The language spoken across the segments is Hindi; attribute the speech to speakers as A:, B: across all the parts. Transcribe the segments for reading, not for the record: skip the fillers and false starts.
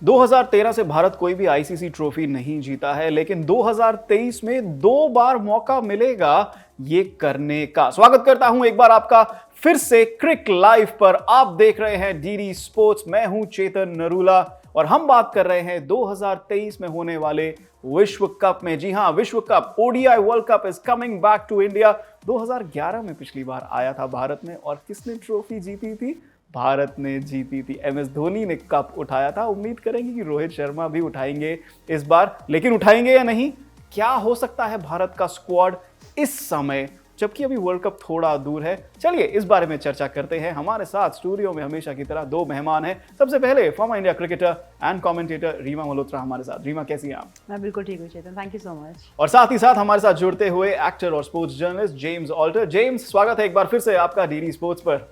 A: 2013 से भारत कोई भी आईसीसी ट्रॉफी नहीं जीता है, लेकिन 2023 में 2 बार मौका मिलेगा ये करने का। स्वागत करता हूं एक बार आपका फिर से क्रिक लाइव पर। आप देख रहे हैं डीडी स्पोर्ट्स। मैं हूं चेतन नरूला और हम बात कर रहे हैं 2023 में होने वाले विश्व कप में। जी हां, विश्व cup ODI world cup is coming back to India. 2011 में पिछली बार आया था भारत में और किसने ट्रॉफी जीती थी? भारत ने जीती थी। एमएस धोनी ने कप उठाया था। उम्मीद करेंगे कि रोहित शर्मा भी उठाएंगे इस बार, लेकिन उठाएंगे या नहीं? क्या हो सकता है भारत का स्क्वाड इस समय, जबकि अभी वर्ल्ड कप थोड़ा दूर है? चलिए इस बारे में चर्चा करते हैं। हमारे साथ स्टूडियो में हमेशा की तरह 2 मेहमान हैं। सबसे पहले former India cricketer and commentator Reema Malhotra हमारे साथ। रीमा, कैसी हैं आप?
B: मैं बिल्कुल ठीक हूँ चेतन, थैंक यू सो मच।
A: और साथ ही साथ हमारे साथ जुड़ते हुए एक्टर और sports journalist James Alter. James, स्वागत है एक बार फिर से आपका डीडी स्पोर्ट्स पर।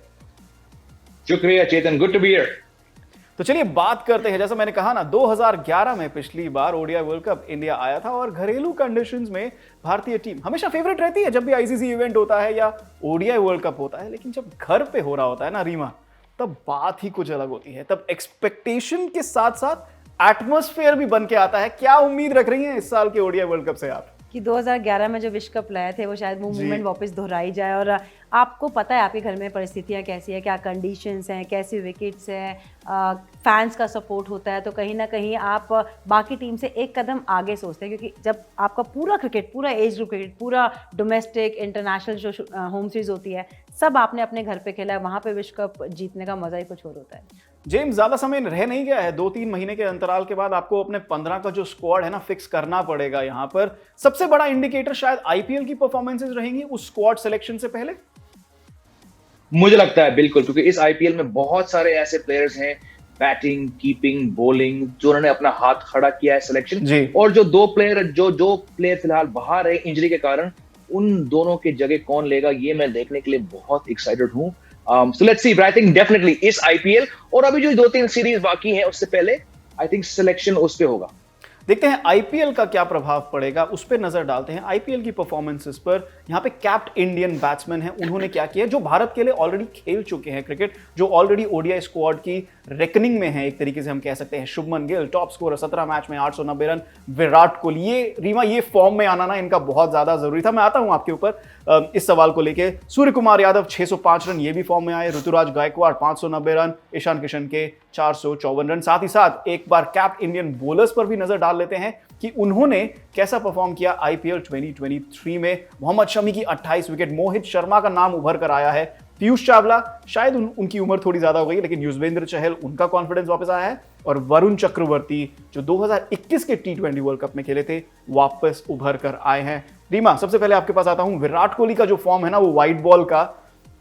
C: शुक्रिया चेतन, गुड टू बी हियर।
A: तो चलिए बात करते हैं। जैसा मैंने कहा ना, 2011 में पिछली बार ओडीआई वर्ल्ड कप इंडिया आया था और घरेलू कंडीशंस में भारतीय टीम हमेशा फेवरेट रहती है जब भी आईसीसी इवेंट होता है या ओडीआई वर्ल्ड कप होता है। लेकिन जब घर पे हो रहा होता है ना रीमा, तब बात ही कुछ अलग होती है। तब एक्सपेक्टेशन के साथ साथ एटमॉस्फेयर भी बन के आता है। क्या उम्मीद रख रही हैं इस साल के ओडीआई वर्ल्ड कप से आप?
B: कि 2011 में जो विश्व कप लाए थे वो शायद वो मूवमेंट वापस दोहराई जाए। और आपको पता है आपके घर में परिस्थितियाँ कैसी है, क्या कंडीशंस हैं, कैसी विकेट्स हैं, फैंस का सपोर्ट होता है, तो कहीं ना कहीं आप बाकी टीम से एक कदम आगे सोचते हैं। क्योंकि जब आपका पूरा क्रिकेट, पूरा एज ग्रुप क्रिकेट, पूरा डोमेस्टिक इंटरनेशनल जो होम सीरीज होती है, सब आपने अपने घर पे खेला है, वहाँ पे विश्व कप जीतने का मजा ही कुछ और होता है।
A: जेम्स, ज्यादा समय रह नहीं गया है। 2-3 महीने के अंतराल के बाद आपको अपने 15 का जो स्क्वाड है ना फिक्स करना पड़ेगा। यहाँ पर सबसे बड़ा इंडिकेटर शायद आईपीएल की परफॉर्मेंसेस रहेंगी उस स्क्वाड सिलेक्शन से पहले।
C: मुझे लगता है बिल्कुल, क्योंकि इस आईपीएल में बहुत सारे ऐसे प्लेयर्स हैं, बैटिंग, कीपिंग, बॉलिंग, जो उन्होंने अपना हाथ खड़ा किया है सिलेक्शन। और जो दो प्लेयर फिलहाल बाहर है इंजरी के कारण, उन दोनों के जगह कौन लेगा ये मैं देखने के लिए बहुत एक्साइटेड हूं। So let's see, but I think definitely इस आईपीएल और अभी जो 2-3 सीरीज बाकी हैं उससे पहले आई थिंक सिलेक्शन उस पे होगा।
A: देखते हैं आईपीएल का क्या प्रभाव पड़ेगा, उस पर नजर डालते हैं। आईपीएल की परफॉर्मेंसेस पर यहाँ पे कैप्ड इंडियन बैट्समैन हैं, उन्होंने क्या किया, जो भारत के लिए ऑलरेडी खेल चुके हैं क्रिकेट, जो ऑलरेडी ओडीआई स्क्वाड की रेकनिंग में है एक तरीके से हम कह सकते हैं। Shubman Gill top scorer, 17 match में 890 रन। विराट कोहली, ये रीमा ये फॉर्म में आना ना इनका बहुत ज्यादा जरूरी था। मैं आता हूं आपके ऊपर इस सवाल को लेके। सूर्य कुमार यादव 605 रन, ये भी फॉर्म में आए। ऋतुराज गायकवाड़ 590 रन, ईशान किशन के 454 रन। साथ ही साथ एक बार कैप्ड इंडियन बॉलर्स पर भी नजर डाल लेते हैं कि उन्होंने कैसा परफॉर्म किया आईपीएल 2023 में। मोहम्मद शमी की 28 विकेट, मोहित शर्मा का नाम उभर कर आया है, पीयूष चावला, शायद उनकी उम्र थोड़ी ज्यादा हो गई लेकिन युजवेंद्र चहल, उनका कॉन्फिडेंस वापस आया है, और वरुण चक्रवर्ती जो 2021 के टी20 वर्ल्ड कप में खेले थे, वापस उभर कर आए हैं। रीमा, सबसे पहले आपके पास आता हूं। विराट कोहली का जो फॉर्म है ना वो व्हाइट बॉल का,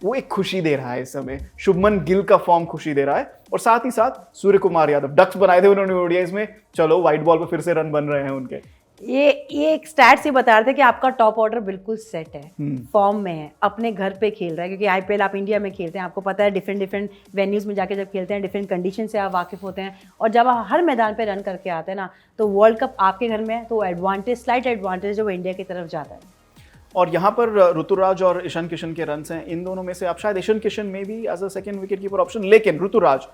A: वो एक खुशी दे रहा है इस समय। शुभमन गिल का फॉर्म खुशी दे रहा है, और साथ ही साथ सूर्य कुमार यादव, डक्स बनाए थे उन्होंने ओडीआईज में, चलो व्हाइट बॉल पे फिर से रन बन रहे हैं उनके।
B: ये एक स्टैट्स ये बता रहे थे कि आपका टॉप ऑर्डर बिल्कुल सेट है, फॉर्म में है, अपने घर पे खेल रहा है। क्योंकि आईपीएल आप इंडिया में खेलते हैं, आपको पता है डिफरेंट वेन्यूज में जाके जब खेलते हैं, डिफरेंट कंडीशन से आप वाकिफ होते हैं, और जब आप हर मैदान पे रन करके आते हैं ना, तो वर्ल्ड कप आपके घर में है, तो एडवांटेज, स्लाइट एडवांटेज जो इंडिया की तरफ जाता है।
A: और यहाँ पर ऋतुराज और ईशान किशन के रन हैं, इन दोनों में से आप शायद ईशान किशन में भी as a second wicket keeper option, लेकिन ऋतुराज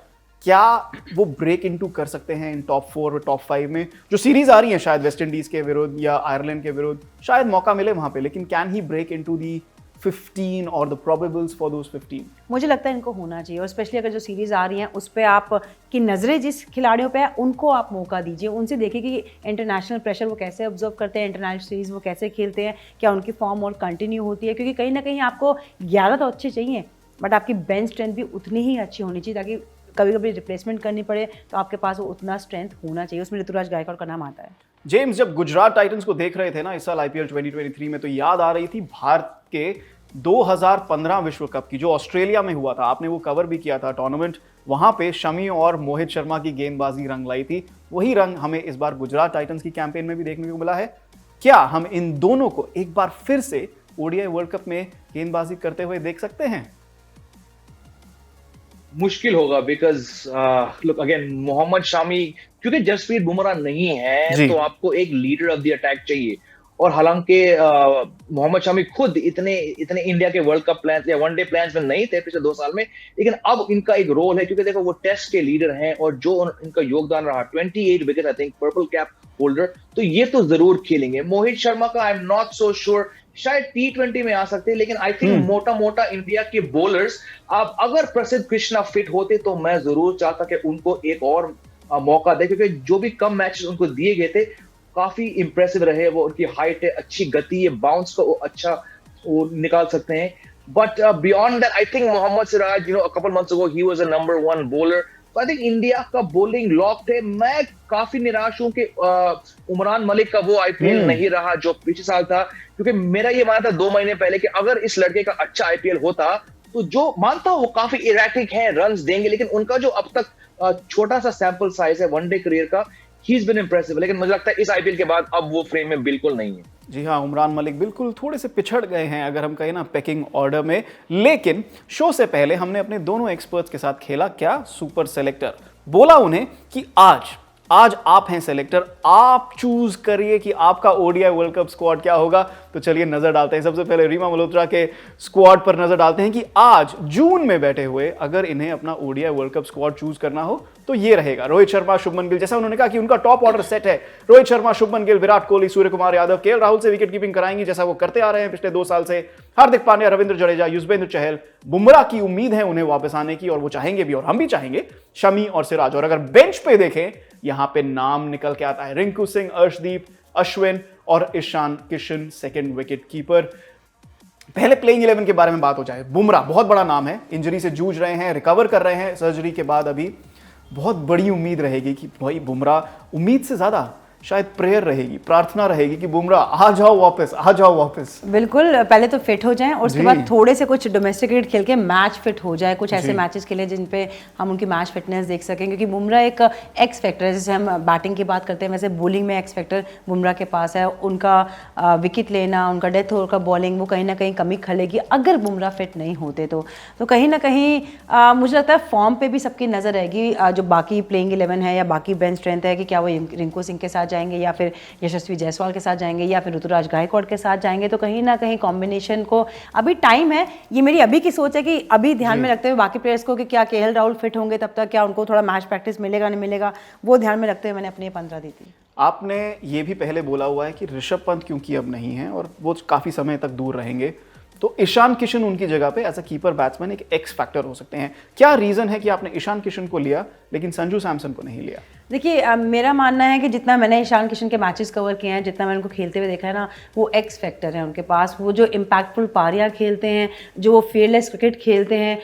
A: क्या वो ब्रेक इनटू कर सकते हैं इन टॉप 4 और टॉप 5 में? जो सीरीज आ रही है शायद वेस्ट इंडीज के विरुद्ध या आयरलैंड के विरुद्ध, शायद मौका मिले वहां पे, लेकिन can he break into the 15 और द प्रोबेबल्स फॉर दोस 15?
B: मुझे लगता है इनको होना चाहिए, और स्पेशली अगर जो सीरीज आ रही हैं उस पर आप की नज़रें जिस खिलाड़ियों पे है उनको आप मौका दीजिए, उनसे देखिए कि इंटरनेशनल प्रेशर वो कैसे ऑब्जर्व करते हैं, इंटरनेशनल सीरीज वो कैसे खेलते हैं, क्या उनकी फॉर्म और कंटिन्यू होती है। क्योंकि कहीं ना कहीं आपको 11 तो अच्छे चाहिए, बट आपकी बेंच स्ट्रेंथ भी उतनी ही अच्छी होनी चाहिए, ताकि कभी कभी रिप्लेसमेंट करनी पड़े तो आपके पास वो उतना स्ट्रेंथ होना चाहिए। उसमें ऋतुराज गायकवाड़ का नाम आता है।
A: जेम्स, जब गुजरात टाइटंस को देख रहे थे ना इस साल आईपीएल 2023 में, तो याद आ रही थी भारत के 2015 विश्व कप की, जो ऑस्ट्रेलिया में हुआ था। आपने वो कवर भी किया था टूर्नामेंट। वहां पे शमी और मोहित शर्मा की गेंदबाजी रंग लाई थी। वही रंग हमें इस बार गुजरात टाइटंस की कैंपेन में भी देखने को मिला है। क्या हम इन दोनों को एक बार फिर से ओडीआई वर्ल्ड कप में गेंदबाजी करते हुए देख सकते हैं?
C: मुश्किल होगा, because look again, Mohammed Shami, क्योंकि जसप्रीत बुमराह नहीं है तो आपको एक लीडर ऑफ द अटैक चाहिए, और हालांकि मोहम्मद शमी खुद इतने इंडिया के वर्ल्ड कप प्लान या वनडे प्लान्स में नहीं थे पिछले 2 साल में, लेकिन अब इनका एक रोल है क्योंकि देखो वो टेस्ट के लीडर हैं और जो इनका योगदान रहा 28 wicket I think purple cap holder, तो ये तो जरूर खेलेंगे। मोहित शर्मा का I am not so sure, शायद T20 में आ सकते हैं, लेकिन आई थिंक मोटा इंडिया के बॉलर्स अब अगर प्रसिद्ध कृष्णा फिट होते तो मैं जरूर चाहता कि उनको एक और मौका दे, क्योंकि जो भी कम मैचेस उनको दिए गए थे काफी इंप्रेसिव रहे। वो उनकी हाइट है, अच्छी गति है, बाउंस को वो अच्छा वो निकाल सकते हैं। But beyond that I think Mohammed Siraj, a couple months ago he was a number 1 bowler, तो आई थिंक इंडिया का बॉलिंग लॉक है। मैं काफी निराश हूं कि उमरान मलिक का वो आईपीएल नहीं रहा जो पिछले साल था, क्योंकि मेरा ये मानना था 2 महीने पहले कि अगर इस लड़के का अच्छा आईपीएल होता तो जो मानता हूं वो काफी इरेटिक है, रन्स देंगे, लेकिन उनका जो अब तक छोटा सा सैंपल साइज है वनडे करियर का, ही इज बीन इंप्रेसिव, लेकिन मुझे लगता है इस आईपीएल के बाद अब वो फ्रेम में बिल्कुल नहीं है।
A: जी हाँ, उमरान मलिक बिल्कुल थोड़े से पिछड़ गए हैं अगर हम कहें ना पैकिंग ऑर्डर में। लेकिन शो से पहले हमने अपने दोनों एक्सपर्ट्स के साथ खेला क्या सुपर सेलेक्टर, बोला उन्हें कि आज आप हैं सेलेक्टर, आप चूज करिए कि आपका ओडीआई वर्ल्ड कप स्क्वाड क्या होगा। तो चलिए नजर डालते हैं। सबसे पहले रीमा मल्होत्रा के स्क्वाड पर नजर डालते हैं कि आज जून में बैठे हुए अगर इन्हें अपना ODI world cup squad choose करना हो तो ये रहेगा। रोहित शर्मा, शुभमन गिल, जैसा उन्होंने कहा कि उनका टॉप ऑर्डर सेट है। रोहित शर्मा, शुभमन गिल, विराट कोहली, सूर्य कुमार यादव, केएल राहुल से विकेट कीपिंग कराएंगी जैसा वो करते आ रहे हैं पिछले 2 साल से। हार्दिक पांड्या, रविंद्र जडेजा, युजवेंद्र चहल, बुमराह की उम्मीद है उन्हें वापस आने की और वो चाहेंगे भी और हम भी चाहेंगे, शमी और सिराज। और अगर बेंच पे देखें यहां पे नाम निकल के आता है रिंकू सिंह, अर्शदीप, अश्विन और Ishan Kishan second wicket keeper. पहले प्लेइंग 11 के बारे में बात हो जाए। बुमराह बहुत बड़ा नाम है, इंजरी से जूझ रहे हैं, रिकवर कर रहे हैं सर्जरी के बाद। अभी बहुत बड़ी उम्मीद रहेगी कि भाई बुमराह, उम्मीद से ज्यादा शायद प्रेयर रहेगी, प्रार्थना रहेगी कि बुमराह आ जाओ वापस।
B: बिल्कुल, पहले तो फिट हो जाएं और उसके बाद थोड़े से कुछ डोमेस्टिक क्रिकेट खेल के मैच फिट हो जाए, कुछ ऐसे मैचेस के लिए जिन पे हम उनकी मैच फिटनेस देख सकें, क्योंकि बुमराह एक एक्स फैक्टर है। जैसे हम बैटिंग की बात करते हैं वैसे बॉलिंग में एक्स फैक्टर बुमराह के पास है। उनका विकेट लेना, उनका डेथ ओवर का बॉलिंग, वो कहीं ना कहीं कमी खलेगी अगर बुमराह फिट नहीं होते तो कहीं ना कहीं मुझे लगता है फॉर्म पे भी सबकी नज़र रहेगी। जो बाकी प्लेइंग 11 है या बाकी बेंच स्ट्रेंथ है कि क्या वो रिंकू सिंह के साथ जाएंगे या फिर यशस्वी जायसवाल के साथ जाएंगे या फिर ऋतुराज गायकवाड़ के साथ जाएंगे, तो कहीं ना कहीं कॉम्बिनेशन को अभी टाइम है। ये मेरी अभी की सोच है कि अभी ध्यान में रखते हुए बाकी प्लेयर्स को कि क्या केएल राहुल फिट होंगे तब तक, क्या उनको थोड़ा मैच प्रैक्टिस मिलेगा नहीं मिलेगा, वो ध्यान में रखते हुए मैंने अपनी 15 दी थी।
A: आपने ये भी पहले बोला हुआ है कि ऋषभ पंत क्योंकि अब नहीं है और वो काफी समय तक दूर रहेंगे, तो ईशान किशन उनकी जगह पे एज अ कीपर बैट्समैन एक एक्स फैक्टर हो सकते हैं। क्या रीजन है कि आपने ईशान किशन को लिया लेकिन संजू सैमसन को नहीं लिया?
B: देखिए, मेरा मानना है कि जितना मैंने ईशान किशन के मैचेस कवर किए हैं, जितना मैंने उनको खेलते हुए देखा है ना, वो एक्स फैक्टर है उनके पास। वो जो इम्पैक्टफुल पारियां खेलते हैं, जो वो फेयरलेस क्रिकेट खेलते हैं,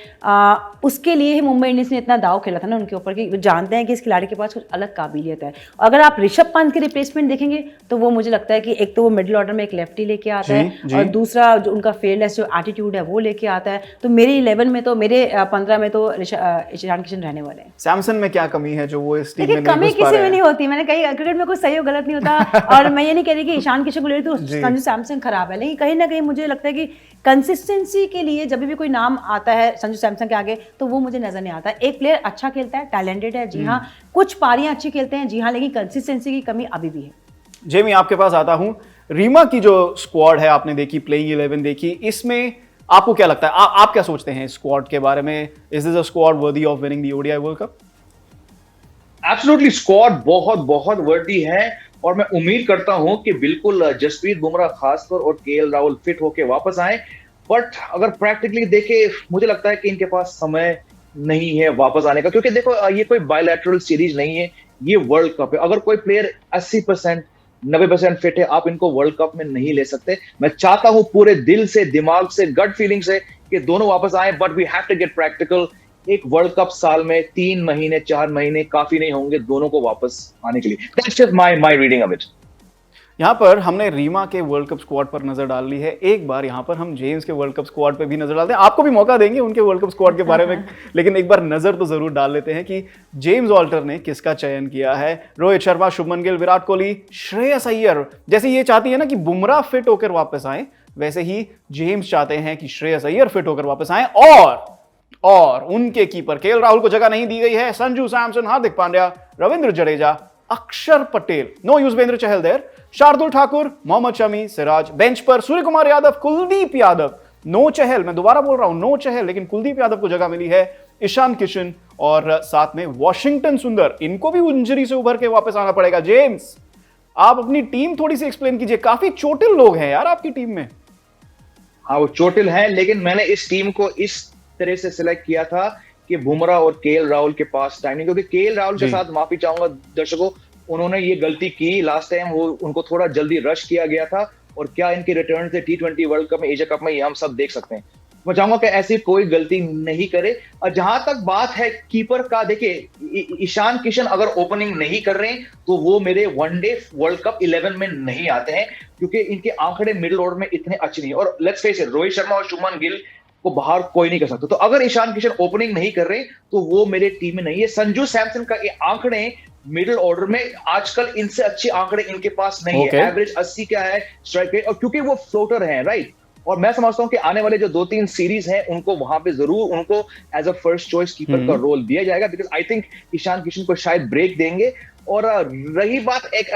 B: उसके लिए ही मुंबई इंडियंस ने इतना दाव खेला था ना उनके ऊपर कि वो जानते हैं कि इस खिलाड़ी के पास कुछ अलग काबिलियत है। अगर आप ऋषभ पंत के रिप्लेसमेंट देखेंगे तो वो मुझे लगता है कि एक तो वो मिडिल ऑर्डर में एक लेफ्टी लेके आता है और दूसरा जो उनका फेयरलेस जो एटीट्यूड है वो लेके आता है। तो मेरे 11 में तो, मेरे 15 में तो ईशान किशन रहने वाले हैं।
A: सैमसन में क्या कमी है जो वो इस टीम में
B: कमी किसी में नहीं होती। मैंने कही क्रिकेट में कोई सही और गलत नहीं होता और मैं ये नहीं कह रही कि ईशान किशन को ले तो संजू सैमसन खराब है, लेकिन कहीं ना कहीं मुझे लगता है कि कंसिस्टेंसी के लिए जब भी कोई नाम आता है संजू सैमसन के आगे तो वो मुझे नजर नहीं आता। एक प्लेयर अच्छा खेलता है, टैलेंटेड है, जी हाँ, कुछ पारियां अच्छी खेलते हैं, जी हाँ, लेकिन कंसिस्टेंसी की कमी अभी भी है।
A: जेमी, आपके पास आता हूं। रीमा की जो स्क्वाड है आपने देखी, प्लेइंग 11 देखी, इसमें आपको क्या लगता है, आप क्या सोचते हैं स्क्वाड के बारे में? Is this a squad worthy of winning the ODI world cup?
C: Absolutely, squad बहुत बहुत वर्दी है और मैं उम्मीद करता हूं कि बिल्कुल जसप्रीत बुमराह खासकर और केएल राहुल फिट होके वापस आए। बट अगर प्रैक्टिकली देखे, मुझे लगता है कि इनके पास समय नहीं है वापस आने का, क्योंकि देखो ये कोई बायलैटरल सीरीज नहीं है, ये वर्ल्ड कप है। अगर कोई प्लेयर 80% 90% फिट है, आप इनको वर्ल्ड कप में नहीं ले सकते। मैं चाहता हूं पूरे दिल से, दिमाग से, गट फीलिंग से कि दोनों वापस आए, but we have to get practical. एक वर्ल्ड कप साल में 3 महीने 4 महीने काफी नहीं होंगे दोनों को वापस आने के लिए। That's just my reading of it.
A: यहाँ पर हमने रीमा के वर्ल्ड कप स्क्वाड पर नजर डाल ली है, एक बार यहाँ पर हम जेम्स के वर्ल्ड कप स्क्वाड पे भी नजर डालते हैं। आपको भी मौका देंगे उनके वर्ल्ड कप स्क्वाड के बारे में, लेकिन एक बार नजर तो जरूर डाल लेते हैं कि जेम्स ऑल्टर ने किसका चयन किया है। रोहित शर्मा, शुभमन गिल, विराट कोहली, श्रेयस अय्यर। जैसे ये चाहती है ना कि बुमराह फिट होकर वापस आए, वैसे ही जेम्स चाहते हैं कि श्रेयस अय्यर फिट होकर वापस आए और उनके कीपर केएल राहुल को जगह नहीं दी गई है। Sanju Samson, Hardik Pandya, Ravindra Jadeja, Axar Patel, no Yuzvendra Chahal there, Shardul Thakur, Mohammed Shami, Siraj. Bench पर सूर्य कुमार यादव, कुलदीप यादव, नो चहल, मैं दोबारा बोल रहा हूं नो चहल, लेकिन कुलदीप यादव को जगह मिली है, ईशान किशन और साथ में वॉशिंगटन सुंदर। इनको भी इंजरी से उभर के वापस आना पड़ेगा। जेम्स, आप अपनी टीम थोड़ी सी एक्सप्लेन कीजिए, काफी चोटिल लोग हैं यार आपकी टीम में।
C: हाँ वो चोटिल है, लेकिन मैंने इस टीम को इस तरह से सिलेक्ट किया था कि बुमराह और केएल राहुल के पास टाइम नहीं, क्योंकि केएल राहुल के साथ माफी चाहूंगा दर्शकों, उन्होंने ये गलती की लास्ट टाइम, वो उनको थोड़ा जल्दी रश किया गया था, और क्या इनके रिटर्न थे T20 वर्ल्ड कप में, एशिया कप में, ये हम सब देख सकते हैं। मैं चाहूंगा कि ऐसी कोई गलती नहीं करे। और जहां तक बात है कीपर का, देखिए ईशान किशन अगर ओपनिंग नहीं कर रहे हैं तो वो मेरे वनडे वर्ल्ड कप 11 में नहीं आते हैं, क्योंकि इनके आंकड़े मिडिल ऑर्डर में इतने अच्छे नहीं। और let's face it, Rohit Sharma और शुभमन गिल को बाहर कोई नहीं कर सकता। तो अगर ईशान किशन ओपनिंग नहीं कर रहे तो वो मेरे टीम में नहीं है। संजू सैमसन का ये आंकड़े मिडिल ऑर्डर में आजकल इनसे अच्छे आंकड़े इनके पास नहीं है। एवरेज 80 क्या है स्ट्राइक रेट, और क्योंकि वो फ्लोटर है, राइट। और मैं समझता हूं कि आने वाले जो 2-3 सीरीज हैं उनको वहां पे जरूर उनको as a first choice keeper का रोल दिया जाएगा, because I think Ishan Kishan को शायद ब्रेक देंगे। और रही बात एक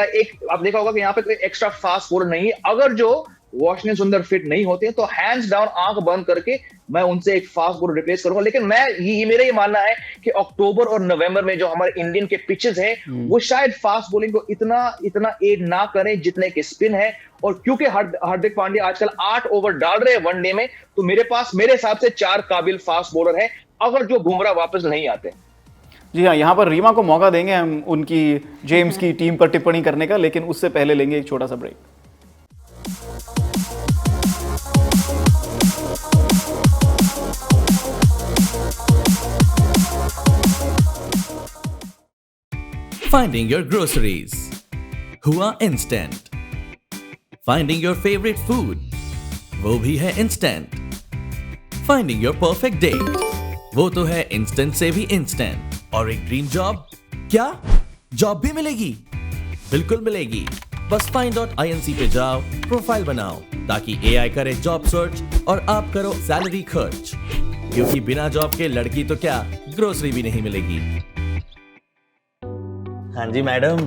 C: आप देखा होगा कि यहाँ पे कोई एक्स्ट्रा फास्ट बॉलर नहीं है। अगर जो वॉशिंगटन सुंदर फिट नहीं होते हैं तो हैंड्स डाउन आंख बंद करके मैं उनसे एक फास्ट बॉलर रिप्लेस करूंगा। लेकिन मेरा ये मानना है कि अक्टूबर और नवंबर में जो हमारे इंडियन के पिचेस हैं वो शायद फास्ट बॉलिंग को इतना एड ना करें जितने के स्पिन है। और क्योंकि हार्दिक पांड्या आजकल 8 ओवर डाल रहे हैं वनडे में, तो मेरे हिसाब से 4 काबिल फास्ट बॉलर है अगर जो बुमराह वापस नहीं आते।
A: जी हाँ, यहाँ पर रीमा को मौका देंगे हम उनकी जेम्स की टीम पर टिप्पणी करने का, लेकिन उससे पहले लेंगे एक छोटा सा ब्रेक।
D: Finding your groceries. हुआ instant. Finding your favorite food. वो भी है instant. Finding your perfect date. वो तो है instant से भी instant. और एक ड्रीम जॉब? क्या जॉब भी मिलेगी? बिल्कुल मिलेगी। बस find.inc पे जाओ, प्रोफाइल बनाओ, ताकि AI करे जॉब सर्च और आप करो सैलरी खर्च, क्योंकि बिना जॉब के लड़की तो क्या ग्रोसरी भी नहीं मिलेगी।
E: हाँ जी मैडम,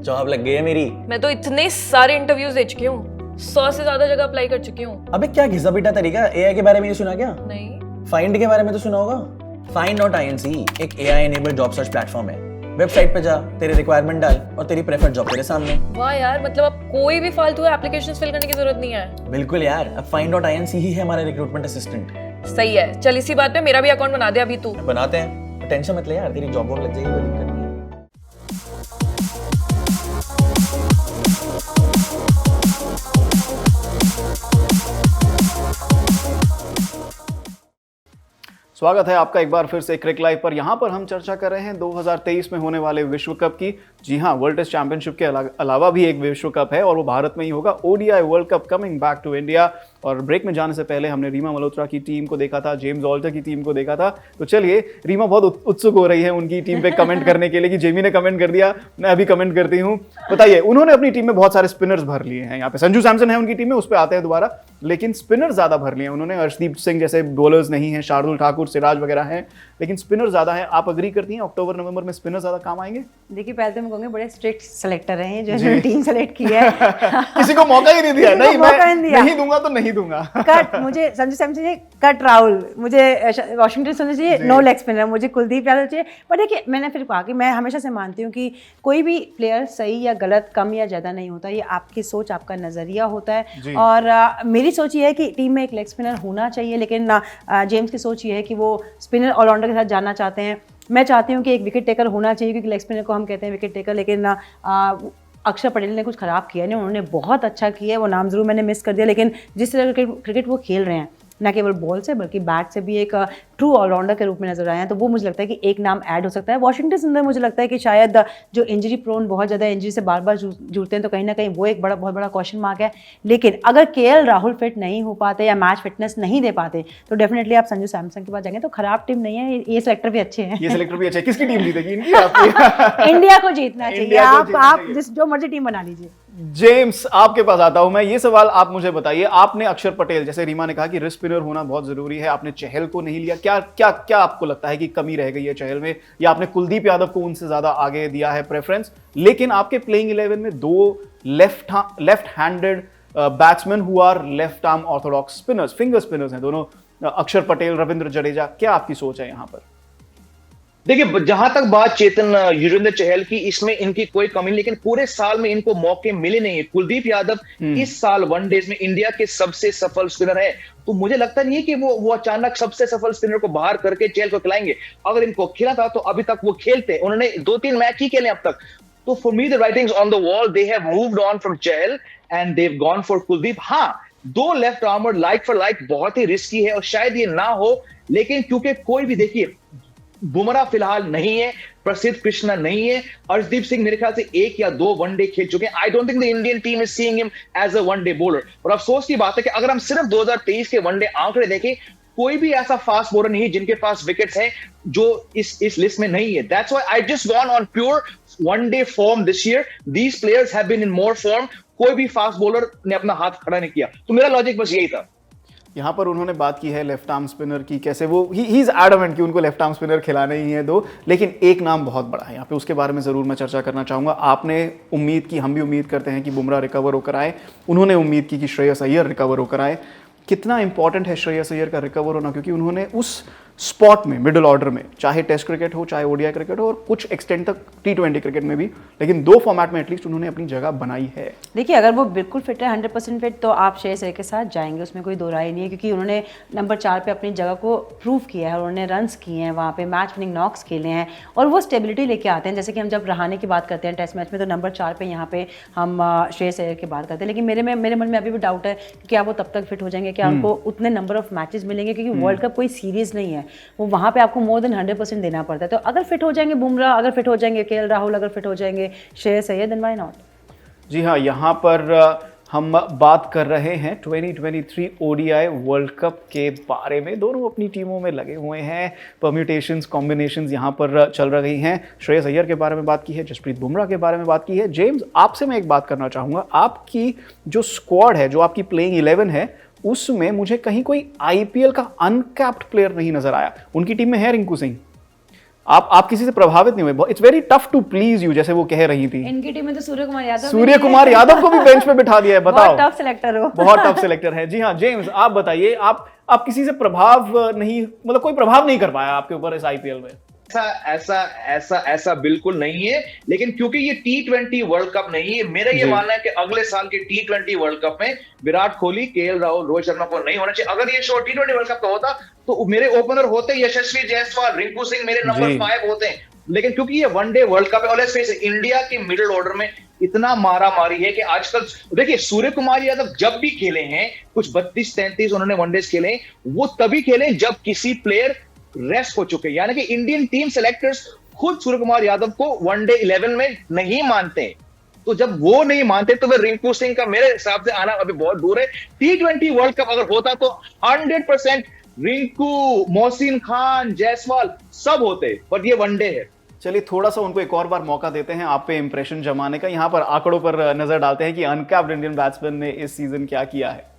E: जॉब लग गई है मेरी।
F: मैं तो इतने सारे इंटरव्यूज दे चुकी हूँ, 100 से ज्यादा जगह अप्लाई कर चुकी हूँ।
E: अबे क्या घिसा पीटा तरीका, एआई के बारे में ये सुना क्या?
F: नहीं।
E: फाइंड के बारे में तो सुना होगा। Find.inc एक AI enabled job search platform है। वेबसाइट पे जा, तेरे रिक्वायरमेंट डाल और तेरी प्रेफर्ड जॉब तेरे सामने।
F: वाह यार, मतलब अब कोई भी फालतू एप्लीकेशंस फिल करने की जरूरत नहीं है।
E: बिल्कुल यार, अब Find.inc ही है हमारा रिक्रूटमेंट असिस्टेंट।
F: सही है, चल इसी बात पे मेरा भी अकाउंट बना दे अभी तू।
E: बनाते हैं, टेंशन मत ले यार, तेरी जॉब लग जाएगी, कोई दिक्कत नहीं है।
A: स्वागत है आपका एक बार फिर से क्रिक लाइव पर। यहाँ पर हम चर्चा कर रहे हैं 2023 में होने वाले विश्व कप की। जी हाँ, वर्ल्ड टेस्ट चैंपियनशिप के अलावा भी एक विश्व कप है और वो भारत में ही होगा। ODI world cup coming back to India. और ब्रेक में जाने से पहले हमने रीमा मल्होत्रा की टीम को देखा था, जेम्स ऑल्टर की टीम को देखा था। तो चलिए, रीमा बहुत उत्सुक हो रही है उनकी टीम पे कमेंट करने के लिए कि जेमी ने कमेंट कर दिया, मैं अभी कमेंट करती हूँ। बताइए, उन्होंने अपनी टीम में बहुत सारे स्पिनर्स भर लिए हैं। यहाँ पे संजू सैमसन है उनकी टीम में, उस पर आते हैं दोबारा, लेकिन स्पिनर ज्यादा भर लिए हैं उन्होंने। अर्शदीप सिंह जैसे बॉलर्स नहीं है, शार्दुल ठाकुर, सिराज वगैरह हैं, लेकिन स्पिनर ज्यादा है। आप अग्री करती हैं अक्टूबर नवंबर में स्पिनर ज्यादा काम आएंगे?
B: देखिए, पहले तो मैं कहूँगी बड़े स्ट्रिक्ट सेलेक्टर हैं जो इन्होंने टीम सेलेक्ट की है।
A: किसी को मौका ही नहीं दिया। नहीं, मैं नहीं दूंगा तो नहीं दूंगा।
B: कट मुझे संजू सैमसन चाहिए, कट राहुल, मुझे वॉशिंगटन सुंदर चाहिए, नो लेग स्पिनर, मुझे कुलदीप यादव चाहिए। पर देखिए, मैंने फिर कहा कि मैं हमेशा से मानती हूँ कि कोई भी प्लेयर सही या गलत, कम या ज़्यादा नहीं होता, ये आपकी सोच, आपका नज़रिया होता है। और मेरी सोच ये है कि टीम में एक लेग स्पिनर होना चाहिए, लेकिन जेम्स की सोच ये है कि वो स्पिनर ऑलराउंडर के साथ जाना चाहते हैं। मैं चाहती हूँ कि एक विकेट टेकर होना चाहिए, क्योंकि लेग स्पिनर को हम कहते हैं विकेट टेकर, लेकिन अक्षर पटेल ने कुछ ख़राब किया नहीं, उन्होंने बहुत अच्छा किया है। वो नाम ज़रूर मैंने मिस कर दिया, लेकिन जिस तरह क्रिकेट वो खेल रहे हैं, न केवल बॉल से बल्कि बैट से भी एक ट्रू ऑलराउंडर के रूप में नजर आए हैं, तो वो मुझे लगता है कि एक नाम ऐड हो सकता है। वॉशिंगटन सुंदर मुझे लगता है कि शायद जो इंजरी प्रोन, बहुत ज़्यादा इंजरी से बार बार जूझते हैं, तो कहीं ना कहीं वो एक बहुत बड़ा क्वेश्चन मार्क है। लेकिन अगर केएल राहुल फिट नहीं हो पाते या मैच फिटनेस नहीं दे पाते, तो डेफिनेटली आप संजू सैमसन के पास जाएंगे, तो खराब टीम नहीं है। ये सिलेक्टर भी अच्छे हैं।
A: ये सिलेक्टर भी अच्छे हैं। किसकी टीम जीतेगी? इनकी, आपकी?
B: इंडिया को जीतना चाहिए। आप जो मर्जी टीम बना लीजिए।
A: जेम्स, आपके पास आता हूं मैं। ये सवाल आप मुझे बताइए, आपने अक्षर पटेल, जैसे रीमा ने कहा कि रिस्ट स्पिनर होना बहुत जरूरी है, आपने चहल को नहीं लिया, क्या क्या क्या क्या आपको लगता है कि कमी रह गई है चहल में, या आपने कुलदीप यादव को उनसे ज्यादा आगे दिया है प्रेफरेंस, लेकिन आपके प्लेइंग 11 में दो left handed batsman who are left arm orthodox spinners, finger spinners हैं दोनों, अक्षर पटेल, रविंद्र जडेजा, क्या आपकी सोच है यहां पर?
C: देखिए, जहां तक बात चेतन युजवेंद्र चहल की, इसमें इनकी कोई कमी नहीं, लेकिन पूरे साल में इनको मौके मिले नहीं है। कुलदीप यादव इस साल वनडेज में इंडिया के सबसे सफल स्पिनर है, तो मुझे लगता नहीं है कि वो अचानक सबसे सफल स्पिनर को बाहर करके चहल को खिलाएंगे। अगर इनको खिला था तो अभी तक वो खेलते, उन्होंने 2-3 मैच ही खेले अब तक। तो for me the writings on the wall, they have moved on from Chahal and they have gone for Kuldeep. हाँ, 2 left armour like for like बहुत ही रिस्की है और शायद ये ना हो, लेकिन क्योंकि कोई भी, देखिए बुमराह फिलहाल नहीं है, प्रसिद्ध कृष्णा नहीं है, अर्शदीप सिंह मेरे ख्याल से 1 या 2 वनडे खेल चुके हैं। I don't think the Indian team is seeing him as a one day bowler. और अफसोस की बात है कि अगर हम सिर्फ 2023 के वनडे आंकड़े देखें, कोई भी ऐसा फास्ट बॉलर नहीं है जिनके पास विकेट्स हैं जो इस लिस्ट में नहीं है। That's why I just gone on pure one day form this year. These players have been in more form. कोई भी फास्ट बॉलर ने अपना हाथ खड़ा नहीं किया, तो मेरा लॉजिक बस यही था।
A: यहाँ पर उन्होंने बात की है लेफ्ट आर्म स्पिनर की, कैसे वो ही इज एडमेंट कि उनको लेफ्ट आर्म स्पिनर खिलाने ही है 2, लेकिन एक नाम बहुत बड़ा है यहाँ पे, उसके बारे में ज़रूर मैं चर्चा करना चाहूँगा। आपने उम्मीद की, हम भी उम्मीद करते हैं कि बुमराह रिकवर होकर आए, उन्होंने उम्मीद की कि श्रेयस अय्यर रिकवर होकर आए। कितना इंपॉर्टेंट है श्रेयस अय्यर का रिकवर होना, क्योंकि उन्होंने उस स्पॉट में, मिडिल ऑर्डर में, चाहे टेस्ट क्रिकेट हो, चाहे ओडीआई क्रिकेट हो, और कुछ एक्सटेंड तक T20 क्रिकेट में भी, लेकिन 2 फॉर्मेट में एटलीस्ट उन्होंने अपनी जगह बनाई है।
B: देखिए, अगर वो बिल्कुल फिट है, 100% फिट, तो आप श्रेयस अय्यर के साथ जाएंगे, उसमें कोई दो राय नहीं है, क्योंकि उन्होंने नंबर 4 पे अपनी जगह को प्रूव किया है, उन्होंने रन्स किए हैं वहाँ पे, मैच विनिंग नॉक्स खेले हैं, और वो स्टेबिलिटी लेके आते हैं। जैसे कि हम जब रहाणे की बात करते हैं टेस्ट मैच में, तो नंबर 4 पे यहाँ पे हम श्रेयस अय्यर की बात करते हैं। लेकिन मेरे मन में अभी भी डाउट है कि क्या वो तब तक फिट हो जाएंगे, क्या उनको उतने नंबर ऑफ मैचेस मिलेंगे, क्योंकि वर्ल्ड कप कोई सीरीज नहीं है, वो वहाँ पे आपको मोर देन 100% देना पड़ता है। तो अगर फिट हो जाएंगे बुमराह, अगर फिट हो जाएंगे केएल राहुल, अगर फिट हो जाएंगे Shreyas Iyer, then why not.
A: जी हाँ, यहाँ पर हम बात कर रहे हैं 2023 ओडीआई वर्ल्ड कप के बारे में। दोनों अपनी टीमों में लगे हुए हैं, परम्यूटेशंस, कॉम्बिनेशंस यहाँ पर चल रही हैं। श्रेयस अय्यर के बारे में बात की है, जसप्रीत बुमराह के बारे में बात की है। जेम्स, आपसे मैं एक बात करना चाहूँगा, आपकी जो स्क्वाड है, जो आपकी प्लेइंग 11 है, उसमें मुझे कहीं कोई आईपीएल का अनकैप्ड प्लेयर नहीं नजर आया। उनकी टीम में है रिंकू सिंह, आप किसी से प्रभावित नहीं हुए? It's very tough to please you, जैसे वो कह रही थी।
B: इनकी टीम में तो सूर्य
A: कुमार यादव को भी बेंच पे बिठा दिया है, बताओ।
B: बहुत टफ सिलेक्टर हो।
A: बहुत टफ सिलेक्टर है। जी हाँ, जेम्स आप बताइए, आप किसी से प्रभाव नहीं, मतलब कोई प्रभाव नहीं कर पाया आपके ऊपर इस आईपीएल में?
C: ऐसा बिल्कुल नहीं है, लेकिन क्योंकि ये T20 वर्ल्ड कप नहीं है, मेरा ये मानना है कि अगले साल के T20 वर्ल्ड कप में विराट कोहली, केएल राहुल, रोहित शर्मा को नहीं होना चाहिए। अगर ये शो T20 वर्ल्ड कप का होता तो मेरे ओपनर होते यशस्वी जायसवाल, रिंकू सिंह मेरे नंबर 5 होते हैं, लेकिन क्योंकि ये वनडे वर्ल्ड कप है और लेट्स फेस इट, इंडिया के मिडिल ऑर्डर में इतना मारा मारी है कि आजकल देखिए सूर्य कुमार यादव जब भी खेले हैं, कुछ 32-33 उन्होंने वनडेज खेले, वो तभी खेले जब किसी प्लेयर रेस्ट हो चुके, यानी कि इंडियन टीम सेलेक्टर्स खुद सूर्य कुमार यादव को वनडे 11 में नहीं मानते। तो जब वो नहीं मानते तो फिर रिंकू सिंह का मेरे हिसाब से आना अभी बहुत दूर है। T20 वर्ल्ड कप अगर होता तो 100% रिंकू, मोहसिन खान, जायसवाल सब होते, पर ये वनडे है।
A: चलिए थोड़ा सा उनको एक और बार मौका देते हैं आप पे इंप्रेशन जमाने का। यहाँ पर आंकड़ों पर नजर डालते हैं कि अनकैप्ड इंडियन बैट्समैन ने इस सीजन क्या किया है।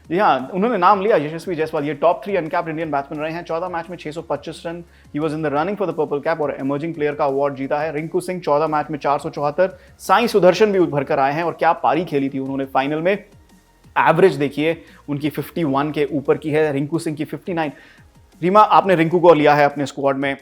A: जी हाँ, उन्होंने नाम लिया यशस्वी जायसवाल, ये टॉप 3 अनकैप्ड इंडियन बैट्समैन रहे हैं। 14 मैच में 625 run, he was in the running for the purple cap और इमर्जिंग प्लेयर का अवार्ड जीता है। रिंकू सिंह 14 मैच में 474, साई सुदर्शन भी उभर कर आए हैं, और क्या पारी खेली थी उन्होंने फाइनल में। एवरेज देखिए उनकी 51 के ऊपर की है, रिंकू सिंह की 59। रीमा, आपने रिंकू को लिया है अपने स्क्वाड में,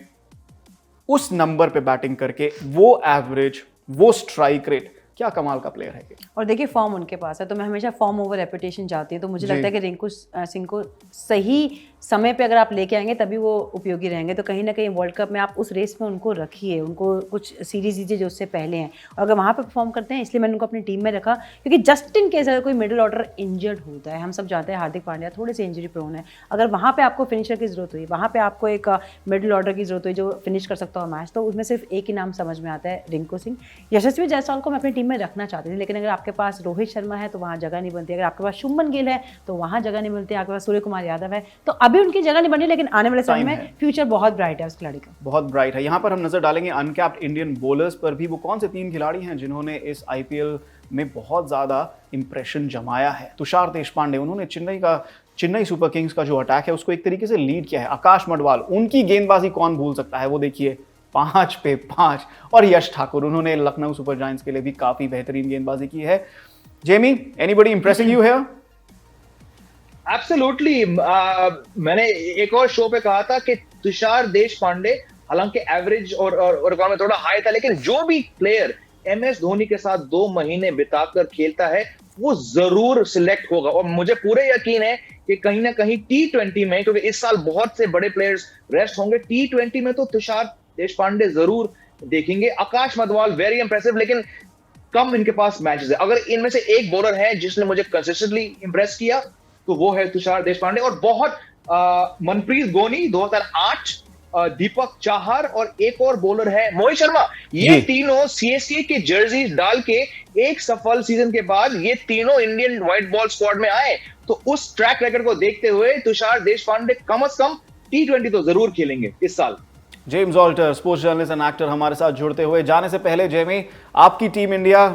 A: उस नंबर पे बैटिंग करके वो एवरेज, वो स्ट्राइक रेट, क्या कमाल का प्लेयर है।
B: और देखिए फॉर्म उनके पास है, तो मैं हमेशा फॉर्म ओवर रेपुटेशन चाहती हूँ। तो मुझे लगता है कि रिंकू सिंह को सही समय पे अगर आप लेके आएंगे तभी वो उपयोगी रहेंगे। तो कहीं ना कहीं वर्ल्ड कप में आप उस रेस में उनको रखिए, उनको कुछ सीरीज दीजिए जो उससे पहले हैं, और अगर वहाँ पे परफॉर्म करते हैं, इसलिए मैंने उनको अपनी टीम में रखा, क्योंकि जस्ट इन केस अगर कोई मिडिल ऑर्डर इंजर्ड होता है, हम सब जानते हैं हार्दिक पांड्या थोड़े से इंजरी प्रोन है, अगर वहाँ पे आपको फिनिशर की जरूरत हुई, वहाँ पे आपको एक मिडिल ऑर्डर की जरूरत हुई जो फिनिश कर सकता हो मैच, तो उसमें सिर्फ एक ही नाम समझ में आता है, रिंकू सिंह। यशस्वी जायसवाल को मैं अपनी टीम में रखना चाहती थी, लेकिन अगर आपके पास रोहित शर्मा है तो वहाँ जगह नहीं बनती, अगर आपके पास शुभमन गिल है तो वहाँ जगह नहीं मिलती, आपके पास सूर्य कुमार यादव है, तो अभी उनकी जगह नहीं बनी, लेकिन आने वाले समय
A: Time
B: में
A: है।
B: फ्यूचर बहुत ब्राइट है उस खिलाड़ी का।
A: बहुत ब्राइट है। यहाँ पर हम नजर डालेंगे अनकैप्ड इंडियन बॉलर्स पर भी। वो कौन से 3 खिलाड़ी हैं जिन्होंने इस आईपीएल में बहुत ज्यादा इंप्रेशन जमाया है? तुषार देशपांडे, उन्होंने चेन्नई सुपर किंग्स का जो अटैक है उसको एक तरीके से लीड किया है। आकाश मडवाल, उनकी गेंदबाजी कौन भूल सकता है, वो देखिए 5 पे 5। और यश ठाकुर, उन्होंने लखनऊ सुपर जायंट्स के लिए भी काफी बेहतरीन गेंदबाजी की है। Jamie, anybody impressing you here?
C: Absolutely. मैंने एक और शो पे कहा था कि तुषार देशपांडे हालांकि एवरेज और रिकॉर्ड में थोड़ा हाई था, लेकिन जो भी प्लेयर एमएस धोनी के साथ 2 महीने बिताकर खेलता है वो जरूर सिलेक्ट होगा। और मुझे पूरे यकीन है कि कहीं ना कहीं T20 में, क्योंकि इस साल बहुत से बड़े प्लेयर्स रेस्ट होंगे, T20 में तो तुषार देशपांडे जरूर देखेंगे। आकाश मडवाल वेरी इंप्रेसिव, लेकिन कम इनके पास मैचेस है। अगर इनमें से एक बॉलर है जिसने मुझे कंसिस्टेंटली इंप्रेस किया तो वो है तुषार देशपांडे। और बहुत मनप्रीत गोनी 2008, दीपक चाहर और एक और बॉलर है मोहित शर्मा। ये तीनों सीएसके की जर्सी डाल के एक सफल सीजन के बाद ये तीनों इंडियन व्हाइट बॉल स्क्वाड में आए। तो उस ट्रैक रिकॉर्ड को देखते हुए तुषार देशपांडे कम से कम T20 तो जरूर खेलेंगे इस साल।
A: James Alter, sports journalist and actor, हमारे साथ जुड़ते हुए। जाने से पहले जेमी, आपकी टीम इंडिया,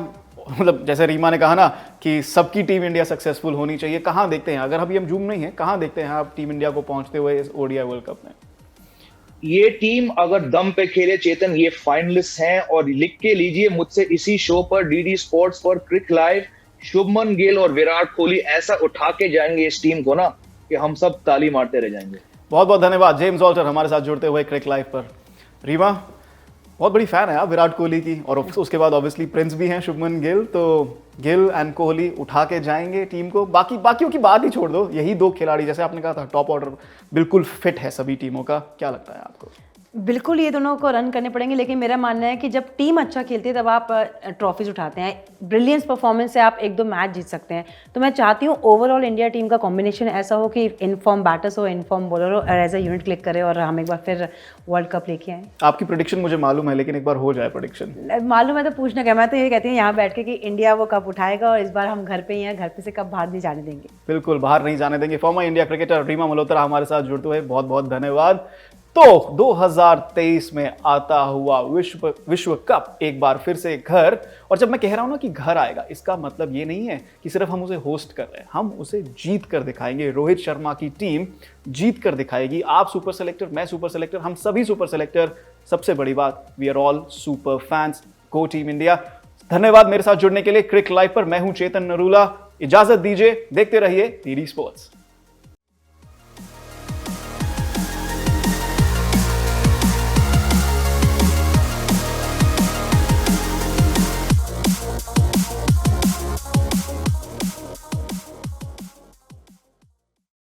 A: मतलब जैसे रीमा ने कहा ना कि सबकी टीम इंडिया सक्सेसफुल होनी चाहिए, कहां देखते हैं, अगर अभी हम जूम नहीं है, कहां देखते हैं आप टीम इंडिया को पहुंचते हुए इस ओडीआई वर्ल्ड कप में?
C: ये टीम अगर दम पे खेले चेतन, ये फाइनलिस्ट हैं। और लिख के लीजिए मुझसे इसी शो पर, डीडी स्पोर्ट्स पर, क्रिक लाइव, शुभमन गिल और विराट कोहली ऐसा उठा के जाएंगे इस टीम को ना कि हम सब ताली मारते रह जाएंगे।
A: बहुत बहुत धन्यवाद जेम्स ऑल्टर हमारे साथ जुड़ते हुए क्रिक लाइव पर। रीमा, बहुत बड़ी फैन है आप विराट कोहली की, और उसके बाद ऑब्वियसली प्रिंस भी हैं शुभमन गिल, तो गिल एंड कोहली उठा के जाएंगे टीम को। बाकियों की बात ही छोड़ दो, यही 2 खिलाड़ी जैसे आपने कहा था टॉप ऑर्डर बिल्कुल फिट है सभी टीमों का। क्या लगता है आपको?
B: बिल्कुल ये दोनों को रन करने पड़ेंगे, लेकिन मेरा मानना है कि जब टीम अच्छा खेलती है तब आप ट्रॉफीज उठाते हैं। ब्रिलियंस परफॉर्मेंस से आप 1-2 मैच जीत सकते हैं। तो मैं चाहती हूँ ओवरऑल इंडिया टीम का कॉम्बिनेशन ऐसा हो कि इनफॉर्म बैटर्स हो, इनफॉर्म बॉलर हो, और एज अ यूनिट क्लिक करे और हम एक बार फिर वर्ल्ड कप लेके आए।
A: आपकी प्रेडिक्शन मुझे मालूम है, लेकिन एक बार हो जाए प्रेडिक्शन।
B: मालूम है तो पूछना क्या, मैं तो ये कहती हूँ यहाँ बैठ के कि इंडिया वो कप उठाएगा, और इस बार हम घर पे ही हैं, घर पे से कप बाहर नहीं जाने देंगे।
A: बिल्कुल बाहर नहीं जाने देंगे। Former India cricketer Reema Malhotra हमारे साथ जुड़ते हुए बहुत बहुत धन्यवाद। तो 2023 में आता हुआ विश्व कप एक बार फिर से घर, और जब मैं कह रहा हूं ना कि घर आएगा, इसका मतलब ये नहीं है कि सिर्फ हम उसे होस्ट कर रहे हैं, हम उसे जीत कर दिखाएंगे। रोहित शर्मा की टीम जीत कर दिखाएगी। आप सुपर सेलेक्टर, मैं सुपर सेलेक्टर, हम सभी सुपर सेलेक्टर। सबसे बड़ी बात, we are all super fans. Go team India. धन्यवाद मेरे साथ जुड़ने के लिए क्रिक लाइव पर। मैं हूं चेतन नरूला, इजाजत दीजिए, देखते रहिए डीडी स्पोर्ट्स।